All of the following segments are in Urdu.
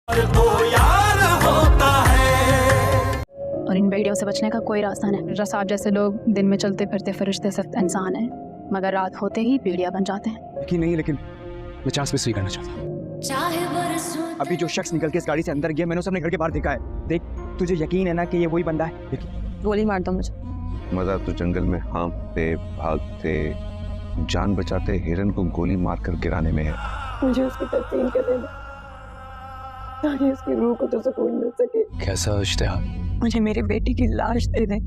اور ان ویڈیو سے بچنے کا کوئی راستہ نہیں۔ رسا جیسے لوگ دن میں چلتے پھرتے فرشتے صرف انسان ہیں، مگر رات ہوتے ہی پیڑیا بن جاتے ہیں۔ یقین نہیں، لیکن میں چانس مس نہیں کرنا چاہتا۔ ابھی جو شخص نکل کے اس گاڑی سے اندر گیا، میں نے اسے اپنے گھر کے باہر دیکھا ہے۔ دیکھ، تجھے یقین ہے نا کہ یہ وہی بندہ ہے؟ گولی مار دو مجھے۔ مزہ تو جنگل میں ہانپتے بھاگتے جان بچاتے ہرن کو گولی مار کر گرانے میں ہے۔ مجھے اس کی تدفین کر دینا تاکہ اس کی روح کو تو سکون مل سکے۔ کیسا اشتہار؟ مجھے میری بیٹی کی لاش دے دیں۔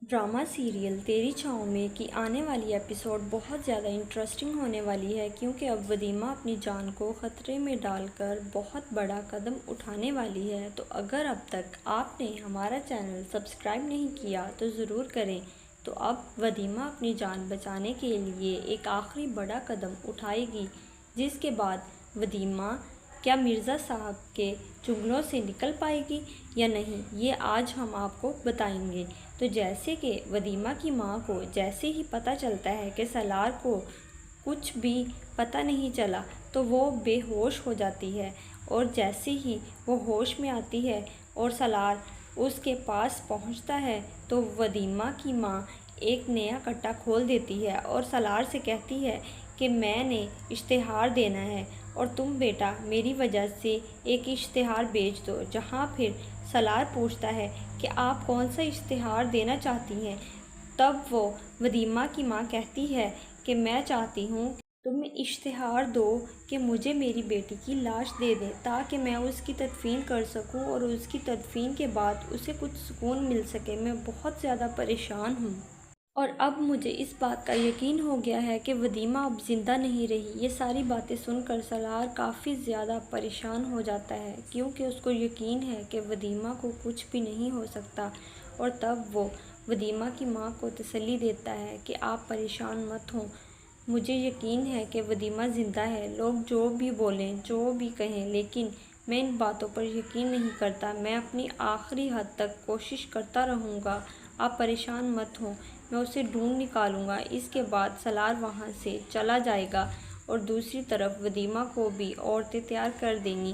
ڈرامہ سیریل تیری چھاؤں میں کی آنے والی ایپیسوڈ بہت زیادہ انٹرسٹنگ ہونے والی ہے، کیونکہ اب ودیمہ اپنی جان کو خطرے میں ڈال کر بہت بڑا قدم اٹھانے والی ہے۔ تو اگر اب تک آپ نے ہمارا چینل سبسکرائب نہیں کیا تو ضرور کریں۔ تو اب ودیمہ اپنی جان بچانے کے لیے ایک آخری بڑا قدم اٹھائے گی، جس کے بعد ودیمہ کیا مرزا صاحب کے چنگلوں سے نکل پائے گی یا نہیں، یہ آج ہم آپ کو بتائیں گے۔ تو جیسے کہ ودیمہ کی ماں کو جیسے ہی پتہ چلتا ہے کہ سالار کو کچھ بھی پتہ نہیں چلا تو وہ بے ہوش ہو جاتی ہے، اور جیسے ہی وہ ہوش میں آتی ہے اور سالار اس کے پاس پہنچتا ہے تو ودیمہ کی ماں ایک نیا کٹا کھول دیتی ہے اور سالار سے کہتی ہے کہ میں نے اشتہار دینا ہے اور تم بیٹا میری وجہ سے ایک اشتہار بیچ دو۔ جہاں پھر سالار پوچھتا ہے کہ آپ کون سا اشتہار دینا چاہتی ہیں، تب وہ ودیمہ کی ماں کہتی ہے کہ میں چاہتی ہوں تم اشتہار دو کہ مجھے میری بیٹی کی لاش دے دیں تاکہ میں اس کی تدفین کر سکوں، اور اس کی تدفین کے بعد اسے کچھ سکون مل سکے۔ میں بہت زیادہ پریشان ہوں، اور اب مجھے اس بات کا یقین ہو گیا ہے کہ ودیمہ اب زندہ نہیں رہی۔ یہ ساری باتیں سن کر سالار کافی زیادہ پریشان ہو جاتا ہے، کیونکہ اس کو یقین ہے کہ ودیمہ کو کچھ بھی نہیں ہو سکتا، اور تب وہ ودیمہ کی ماں کو تسلی دیتا ہے کہ آپ پریشان مت ہوں، مجھے یقین ہے کہ ودیمہ زندہ ہے۔ لوگ جو بھی بولیں، جو بھی کہیں، لیکن میں ان باتوں پر یقین نہیں کرتا۔ میں اپنی آخری حد تک کوشش کرتا رہوں گا، آپ پریشان مت ہوں، میں اسے ڈھونڈ نکالوں گا۔ اس کے بعد سالار وہاں سے چلا جائے گا، اور دوسری طرف ودیمہ کو بھی عورتیں تیار کر دیں گی،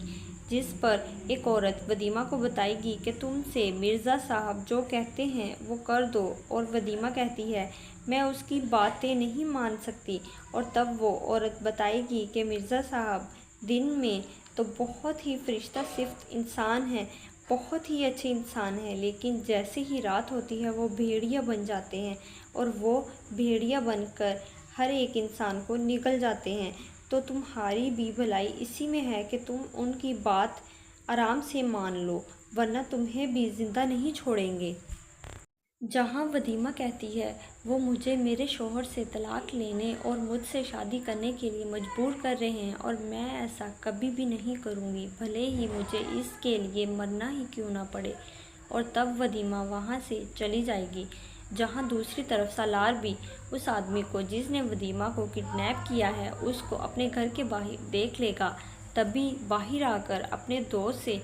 جس پر ایک عورت ودیمہ کو بتائے گی کہ تم سے مرزا صاحب جو کہتے ہیں وہ کر دو، اور ودیمہ کہتی ہے میں اس کی باتیں نہیں مان سکتی، اور تب وہ عورت بتائے گی کہ مرزا صاحب دن میں تو بہت ہی فرشتہ صفت انسان ہیں، بہت ہی اچھے انسان ہیں، لیکن جیسے ہی رات ہوتی ہے وہ بھیڑیا بن جاتے ہیں، اور وہ بھیڑیا بن کر ہر ایک انسان کو نگل جاتے ہیں۔ تو تمہاری بھی بھلائی اسی میں ہے کہ تم ان کی بات آرام سے مان لو، ورنہ تمہیں بھی زندہ نہیں چھوڑیں گے۔ جہاں ودیمہ کہتی ہے وہ مجھے میرے شوہر سے طلاق لینے اور مجھ سے شادی کرنے کے لیے مجبور کر رہے ہیں، اور میں ایسا کبھی بھی نہیں کروں گی، بھلے ہی مجھے اس کے لیے مرنا ہی کیوں نہ پڑے، اور تب ودیمہ وہاں سے چلی جائے گی۔ جہاں دوسری طرف سالار بھی اس آدمی کو جس نے ودیمہ کو کڈنیپ کیا ہے اس کو اپنے گھر کے باہر دیکھ لے گا۔ تبھی باہر آ کر اپنے دوست سے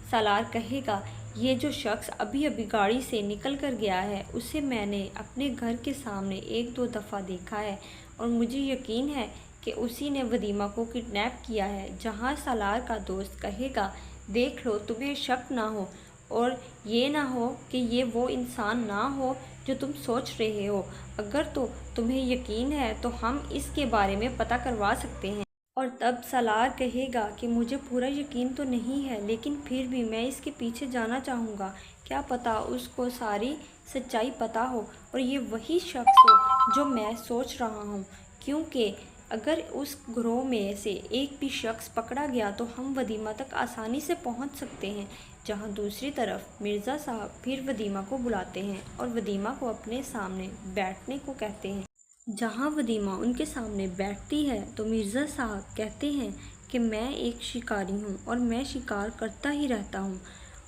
سالار کہے گا یہ جو شخص ابھی ابھی گاڑی سے نکل کر گیا ہے اسے میں نے اپنے گھر کے سامنے ایک دو دفعہ دیکھا ہے، اور مجھے یقین ہے کہ اسی نے ودیمہ کو کڈنیپ کیا ہے۔ جہاں سالار کا دوست کہے گا دیکھ لو تمہیں شک نہ ہو، اور یہ نہ ہو کہ یہ وہ انسان نہ ہو جو تم سوچ رہے ہو، اگر تو تمہیں یقین ہے تو ہم اس کے بارے میں پتہ کروا سکتے ہیں۔ اور تب سالار کہے گا کہ مجھے پورا یقین تو نہیں ہے، لیکن پھر بھی میں اس کے پیچھے جانا چاہوں گا، کیا پتہ اس کو ساری سچائی پتہ ہو اور یہ وہی شخص ہو جو میں سوچ رہا ہوں، کیونکہ اگر اس گروہ میں سے ایک بھی شخص پکڑا گیا تو ہم ودیمہ تک آسانی سے پہنچ سکتے ہیں۔ جہاں دوسری طرف مرزا صاحب پھر ودیمہ کو بلاتے ہیں اور ودیمہ کو اپنے سامنے بیٹھنے کو کہتے ہیں۔ جہاں ودیمہ ان کے سامنے بیٹھتی ہے تو مرزا صاحب کہتے ہیں کہ میں ایک شکاری ہوں اور میں شکار کرتا ہی رہتا ہوں،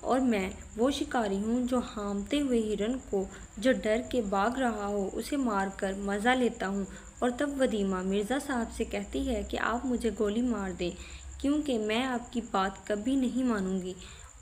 اور میں وہ شکاری ہوں جو ہانپتے ہوئے ہرن کو جو ڈر کے بھاگ رہا ہو اسے مار کر مزہ لیتا ہوں۔ اور تب ودیمہ مرزا صاحب سے کہتی ہے کہ آپ مجھے گولی مار دیں کیونکہ میں آپ کی بات کبھی نہیں مانوں گی،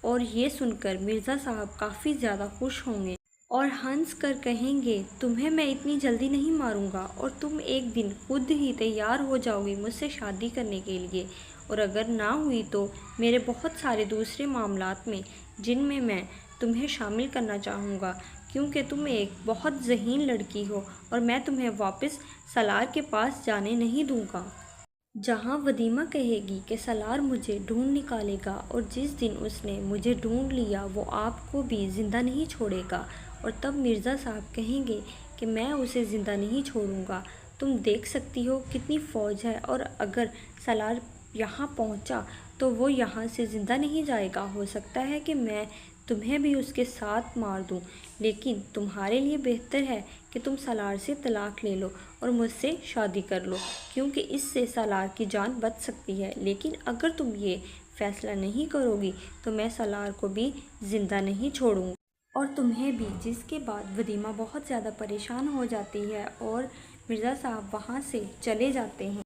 اور یہ سن کر مرزا صاحب کافی زیادہ خوش ہوں گے اور ہنس کر کہیں گے تمہیں میں اتنی جلدی نہیں ماروں گا، اور تم ایک دن خود ہی تیار ہو جاؤ گی مجھ سے شادی کرنے کے لیے، اور اگر نہ ہوئی تو میرے بہت سارے دوسرے معاملات میں جن میں میں تمہیں شامل کرنا چاہوں گا، کیونکہ تم ایک بہت ذہین لڑکی ہو اور میں تمہیں واپس سالار کے پاس جانے نہیں دوں گا۔ جہاں ولیمہ کہے گی کہ سالار مجھے ڈھونڈ نکالے گا اور جس دن اس نے مجھے ڈھونڈ لیا وہ آپ کو بھی زندہ نہیں چھوڑے گا، اور تب مرزا صاحب کہیں گے کہ میں اسے زندہ نہیں چھوڑوں گا۔ تم دیکھ سکتی ہو کتنی فوج ہے، اور اگر سالار یہاں پہنچا تو وہ یہاں سے زندہ نہیں جائے گا۔ ہو سکتا ہے کہ میں تمہیں بھی اس کے ساتھ مار دوں، لیکن تمہارے لیے بہتر ہے کہ تم سالار سے طلاق لے لو اور مجھ سے شادی کر لو، کیونکہ اس سے سالار کی جان بچ سکتی ہے۔ لیکن اگر تم یہ فیصلہ نہیں کرو گی تو میں سالار کو بھی زندہ نہیں چھوڑوں گا، اور تمہیں بھی۔ جس کے بعد ولیمہ بہت زیادہ پریشان ہو جاتی ہے اور مرزا صاحب وہاں سے چلے جاتے ہیں۔